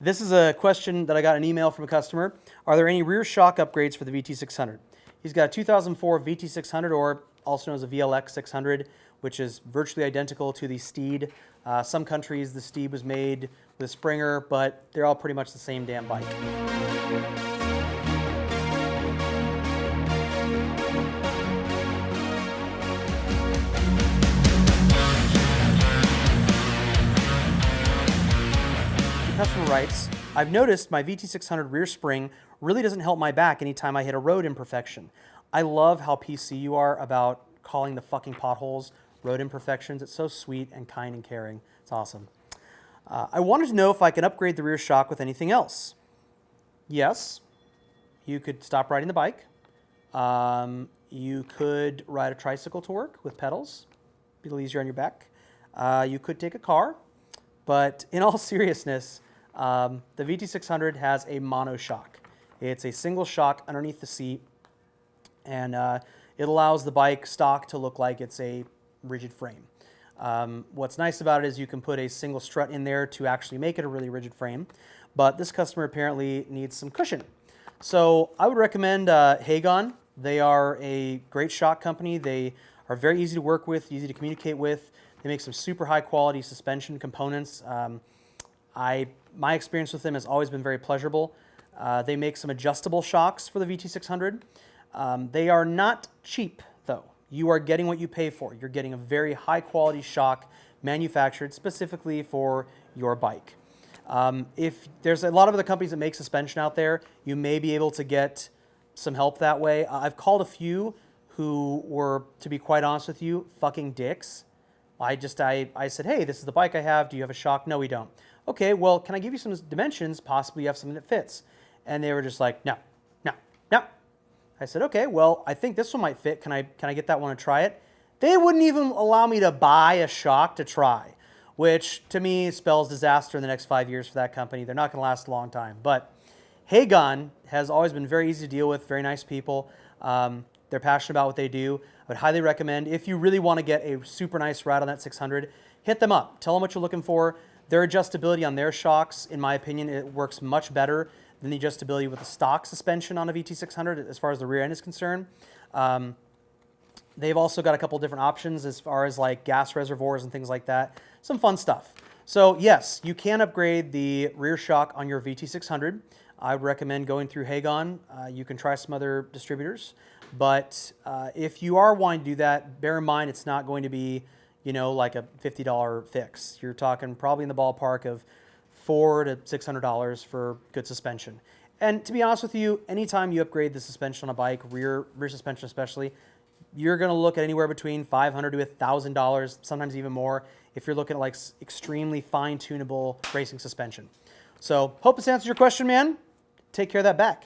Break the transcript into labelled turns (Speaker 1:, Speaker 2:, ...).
Speaker 1: This is a question that I got an email from a customer. Are there any rear shock upgrades for the VT600? He's got a 2004 VT600, or also known as a VLX600, which is virtually identical to the Steed. Some countries the Steed was made with a Springer, but they're all pretty much the same damn bike. The customer writes, I've noticed my VT600 rear spring really doesn't help my back anytime I hit a road imperfection. I love how PC you are about calling the fucking potholes road imperfections. It's so sweet and kind and caring. It's awesome. I wanted to know if I can upgrade the rear shock with anything else. Yes, you could stop riding the bike. You could ride a tricycle to work with pedals. Be a little easier on your back. You could take a car. But in all seriousness, the VT600 has a monoshock. It's a single shock underneath the seat, and it allows the bike stock to look like it's a rigid frame. What's nice about it is you can put a single strut in there to actually make it a really rigid frame, but this customer apparently needs some cushion. So I would recommend Hagon. They are a great shock company. They are very easy to work with, easy to communicate with. They make some super high quality suspension components. My experience with them has always been very pleasurable. They make some adjustable shocks for the VT600. They are not cheap though. You are getting what you pay for. You're getting a very high quality shock manufactured specifically for your bike. If there's a lot of other companies that make suspension out there, you may be able to get some help that way. I've called a few who were, to be quite honest with you, fucking dicks. I said, hey, this is the bike I have. Do you have a shock? No, we don't. Okay, well, can I give you some dimensions? Possibly you have something that fits. And they were just like, no. I said, okay, well, I think this one might fit. Can I get that one and try it? They wouldn't even allow me to buy a shock to try, which to me spells disaster in the next 5 years for that company. They're not going to last a long time. But Hagon has always been very easy to deal with, very nice people. They're passionate about what they do. I would highly recommend, if you really want to get a super nice ride on that 600, hit them up. Tell them what you're looking for. Their adjustability on their shocks, in my opinion, it works much better than the adjustability with the stock suspension on a VT600 as far as the rear end is concerned. They've also got a couple different options as far as like gas reservoirs and things like that. Some fun stuff. So yes, you can upgrade the rear shock on your VT600. I would recommend going through Hagon. You can try some other distributors. But if you are wanting to do that, bear in mind it's not going to be, you know, like a $50 fix. You're talking probably in the ballpark of $400 to $600 for good suspension. And to be honest with you, anytime you upgrade the suspension on a bike, rear suspension especially, you're going to look at anywhere between $500 to $1,000, sometimes even more, if you're looking at like extremely fine-tunable racing suspension. So hope this answers your question, man. Take care of that back.